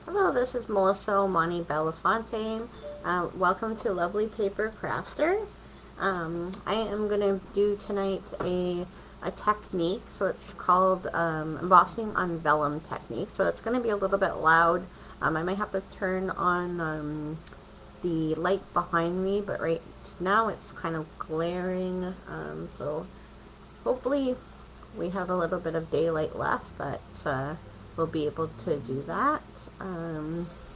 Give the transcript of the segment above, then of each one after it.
Hello, this is Melissa Omani Belafonte. Welcome to Lovely Paper Crafters. I am going to do tonight a technique, so it's called embossing on vellum technique. So it's going to be a little bit loud. I might have to turn on the light behind me, but right now it's kind of glaring. So hopefully we have a little bit of daylight left that we'll be able to do that.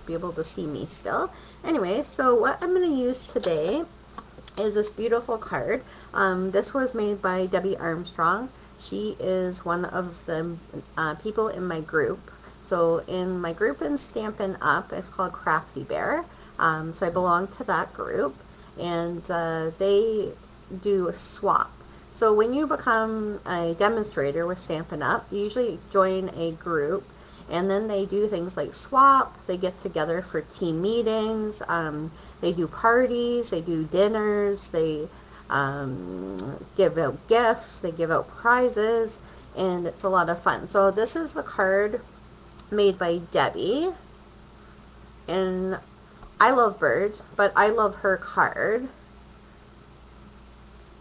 Be able to see me still. Anyway, so what I'm going to use today is this beautiful card. This was made by Debbie Armstrong. She is one of the people in my group. So in my group in Stampin' Up, it's called Crafty Bear. So I belong to that group, and they do a swap. So when you become a demonstrator with Stampin' Up, you usually join a group, and then they do things like swap. They get together for team meetings. They do parties. They do dinners. They give out gifts. They give out prizes, and it's a lot of fun. So this is the card made by Debbie, and I love birds, but I love her card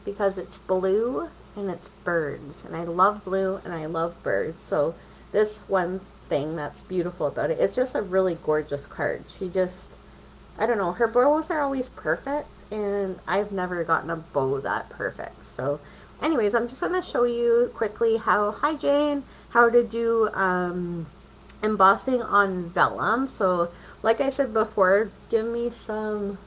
because it's blue and it's birds, and I love blue and I love birds. So this one thing that's beautiful about it, it's just a really gorgeous card. She just, I don't know, her bows are always perfect, and I've never gotten a bow that perfect. So anyways, I'm just going to show you quickly hi Jane, how to do embossing on vellum. So like I said before, give me some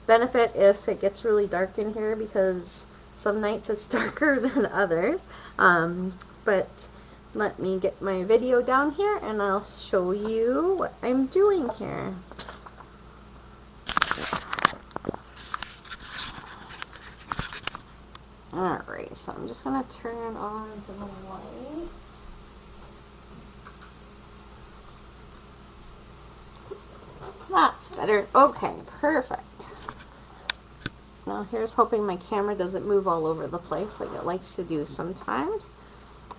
benefit if it gets really dark in here, because some nights it's darker than others. But let me get my video down here and I'll show you what I'm doing here. Alright, so I'm just going to turn on some light. That's better. Okay, perfect. Now here's hoping my camera doesn't move all over the place like it likes to do sometimes.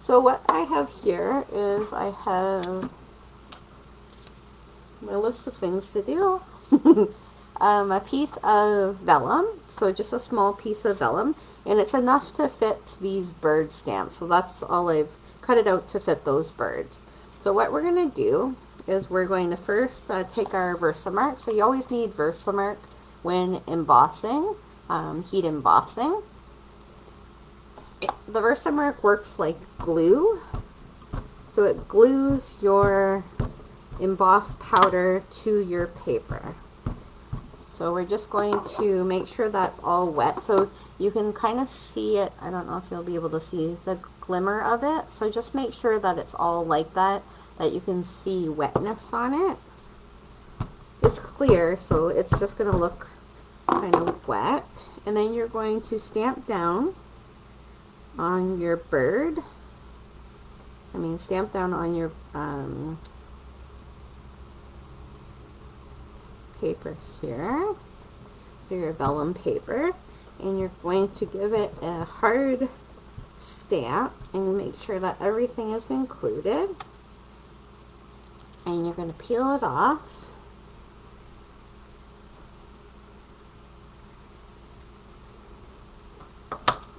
So what I have here is I have my list of things to do. A piece of vellum, so just a small piece of vellum, and it's enough to fit these bird stamps. So that's all I've cut it out to fit those birds. So what we're going to do is we're going to first take our Versamark. So you always need Versamark when embossing, heat embossing. The Versamark works like glue, so it glues your embossed powder to your paper. So we're just going to make sure that's all wet, so you can kind of see it. I don't know if you'll be able to see the glimmer of it, so just make sure that it's all like that, that you can see wetness on it. It's clear, so it's just going to look kind of wet. And then you're going to stamp down on your bird. Stamp down on your paper here. So your vellum paper, and you're going to give it a hard stamp and make sure that everything is included. And you're going to peel it off.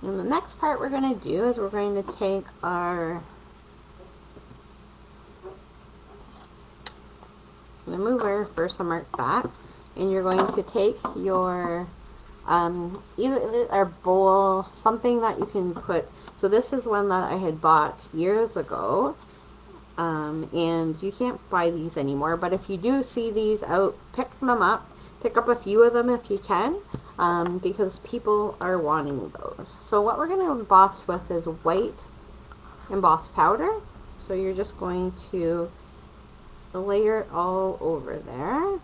And the next part we're going to do is we're going to take our, I'm going to move our Versamark back, and you're going to take your either a bowl, something that you can put. So this is one that I had bought years ago, and you can't buy these anymore, but if you do see these out, pick them up. Pick up a few of them if you can, because people are wanting those. So what we're going to emboss with is white embossed powder. So you're just going to layer it all over there.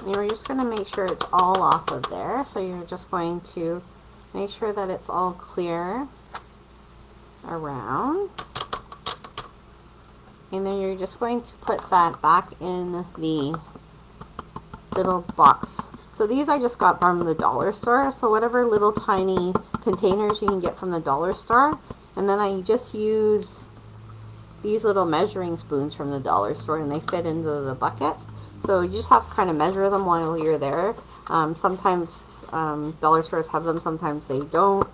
And you're just going to make sure it's all off of there. So you're just going to make sure that it's all clear around. And then you're just going to put that back in the little box. So these I just got from the dollar store. So whatever little tiny containers you can get from the dollar store. And then I just use these little measuring spoons from the dollar store, and they fit into the bucket. So you just have to kind of measure them while you're there. Sometimes dollar stores have them, sometimes they don't.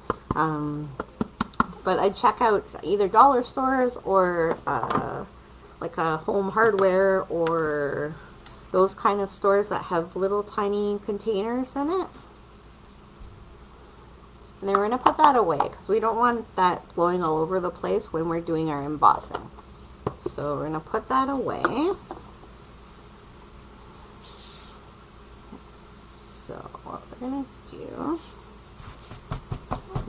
But I check out either dollar stores or like a home hardware or those kind of stores that have little tiny containers in it. And then we're going to put that away because we don't want that blowing all over the place when we're doing our embossing. So we're going to put that away. So what we're going to do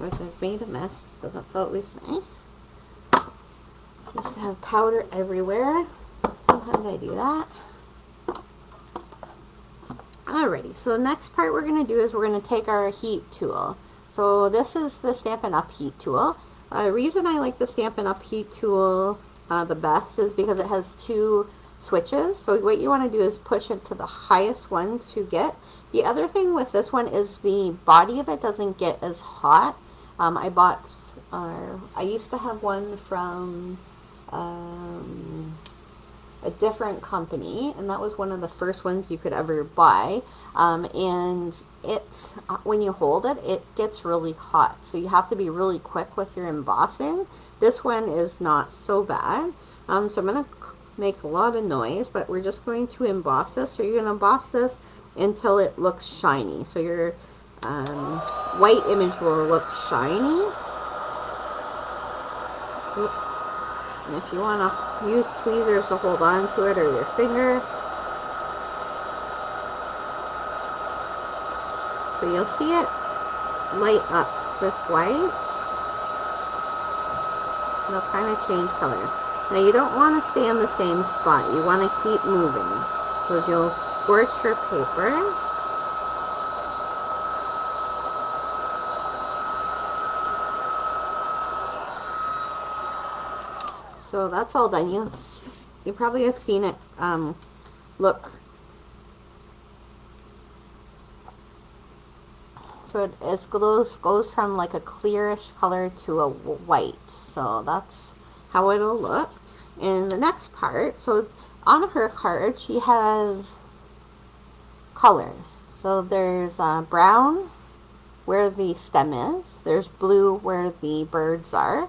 is I've made a mess, so that's always nice. Just have powder everywhere. How did I do that? Alrighty, so the next part we're going to do is we're going to take our heat tool. So this is the Stampin' Up! Heat tool. The reason I like the Stampin' Up! Heat tool the best is because it has two switches. So what you want to do is push it to the highest one to get. The other thing with this one is the body of it doesn't get as hot. I used to have one from a different company, and that was one of the first ones you could ever buy, and it's when you hold it, it gets really hot, so you have to be really quick with your embossing. This one is not so bad, so I'm going to make a lot of noise, but we're just going to emboss this. So you're going to emboss this until it looks shiny, so your white image will look shiny. Oops. And if you want to use tweezers to hold on to it, or your finger. So you'll see it light up with white. It'll kind of change color. Now you don't want to stay in the same spot. You want to keep moving because you'll scorch your paper. So that's all done. You probably have seen it look. So it goes from like a clearish color to a white. So that's how it'll look. And the next part, so on her card she has colors. So there's brown where the stem is. There's blue where the birds are.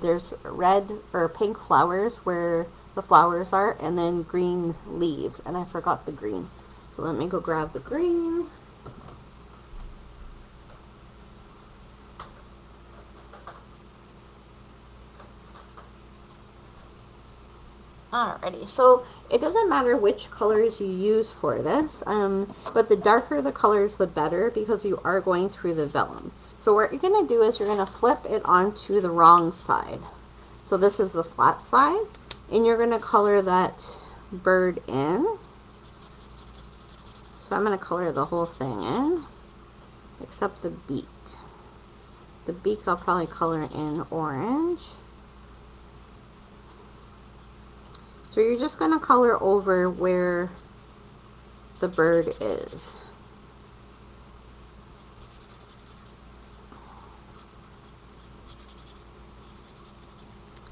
There's red or pink flowers where the flowers are, and then green leaves. And I forgot the green. So let me go grab the green. Alrighty, so it doesn't matter which colors you use for this, but the darker the colors, the better, because you are going through the vellum. So what you're going to do is you're going to flip it onto the wrong side. So this is the flat side, and you're going to color that bird in. So I'm going to color the whole thing in, except the beak. The beak I'll probably color in orange. So you're just going to color over where the bird is.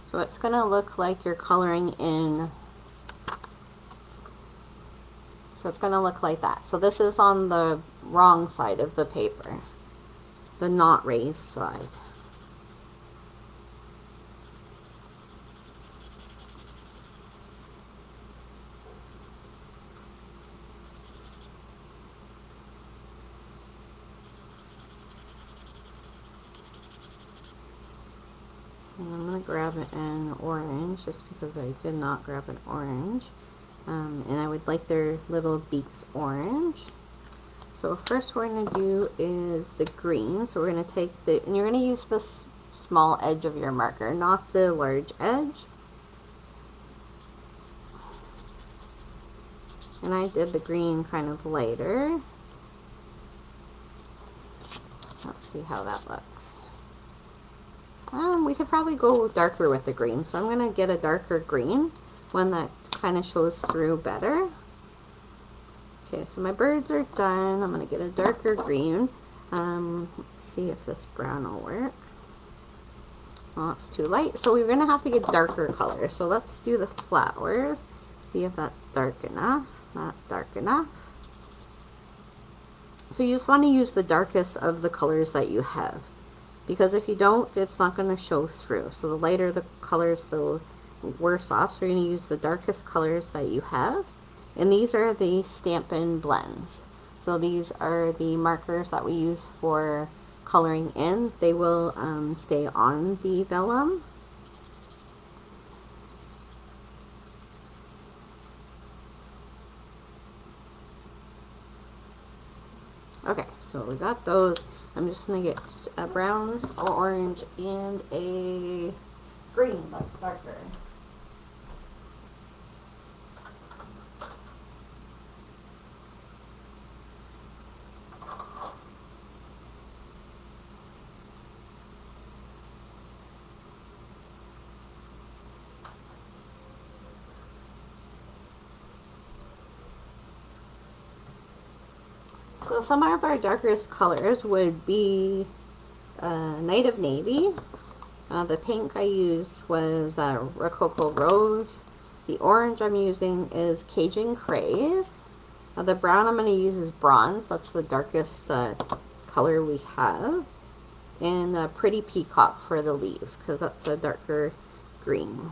So it's going to look like you're coloring in. So it's going to look like that. So this is on the wrong side of the paper, the not raised side. And I'm going to grab it in orange just because I did not grab an orange. And I would like their little beaks orange. So first we're going to do is the green. So we're going to take and you're going to use this small edge of your marker, not the large edge. And I did the green kind of lighter. Let's see how that looks. We could probably go darker with the green. So I'm going to get a darker green, one that kind of shows through better. Okay, so my birds are done. I'm going to get a darker green. Let's see if this brown will work. Oh, it's too light. So we're going to have to get darker color. So let's do the flowers. See if that's dark enough. That's dark enough. So you just want to use the darkest of the colors that you have, because if you don't, it's not going to show through. So the lighter the colors, the worse off. So you're going to use the darkest colors that you have. And these are the Stampin' Blends. So these are the markers that we use for coloring in. They will stay on the vellum. Okay, so we got those. I'm just going to get a brown, orange, and a green that's darker. So some of our darkest colors would be Night of Navy. The pink I used was Rococo Rose. The orange I'm using is Cajun Craze. The brown I'm going to use is Bronze. That's the darkest color we have. And Pretty Peacock for the leaves, because that's a darker green.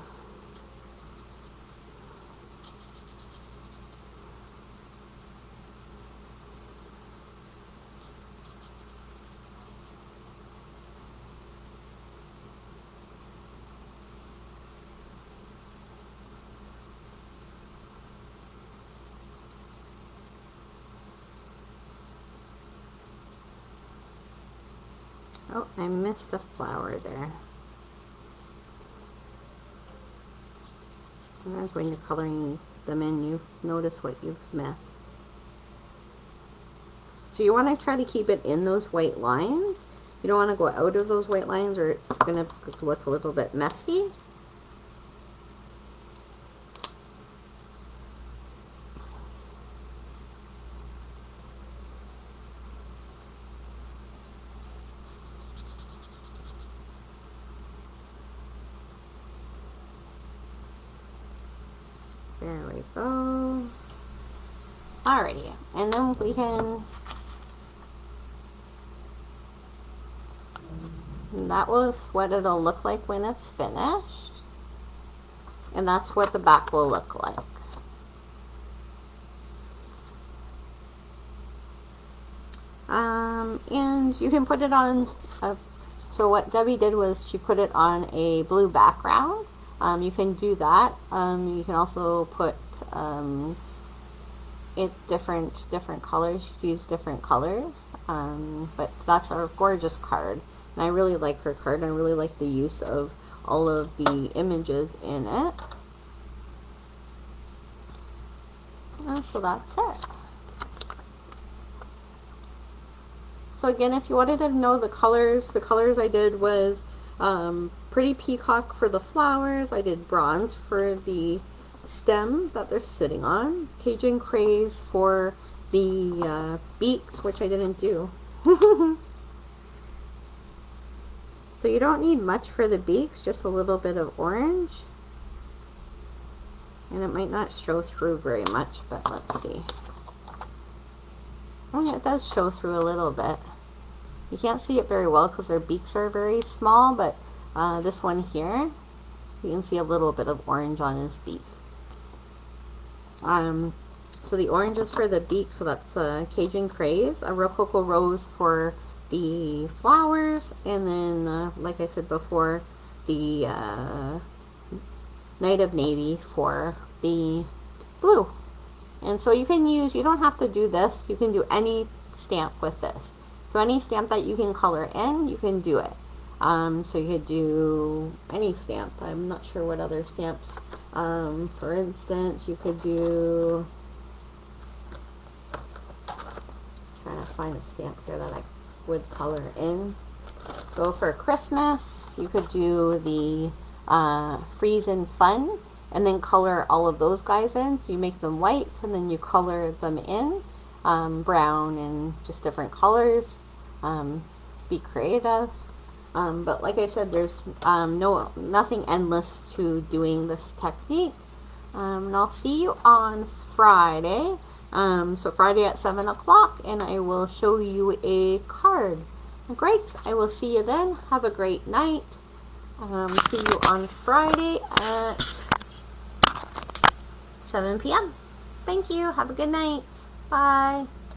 Oh, I missed a flower there. I'm not going to coloring them in. You notice what you've missed. So you want to try to keep it in those white lines. You don't want to go out of those white lines or it's going to look a little bit messy. There we go. Alrighty, and then we can, that was what it'll look like when it's finished. And that's what the back will look like. And you can put it on, so what Debbie did was she put it on a blue background. You can do that. You can also put it different colors. You use different colors. But that's our gorgeous card. And I really like her card. I really like the use of all of the images in it. And so that's it. So again, if you wanted to know the colors I did was Pretty Peacock for the flowers. I did Bronze for the stem that they're sitting on. Cajun Craze for the beaks, which I didn't do. So you don't need much for the beaks, just a little bit of orange. And it might not show through very much, but let's see. Oh yeah, it does show through a little bit. You can't see it very well because their beaks are very small, but this one here, you can see a little bit of orange on his beak. So the orange is for the beak, so that's Cajun Craze, a Rococo Rose for the flowers, and then, like I said before, the Night of Navy for the blue. And so you can use, you don't have to do this, you can do any stamp with this. So any stamp that you can color in, you can do it. So you could do any stamp. I'm not sure what other stamps. For instance, you could do, trying to find a stamp here that I would color in. So for Christmas, you could do the Freeze and Fun and then color all of those guys in. So you make them white and then you color them in brown and just different colors. Be creative. But like I said, there's nothing endless to doing this technique. And I'll see you on Friday. So Friday at 7 o'clock, and I will show you a card. Great. I will see you then. Have a great night. See you on Friday at 7 p.m. Thank you. Have a good night. Bye.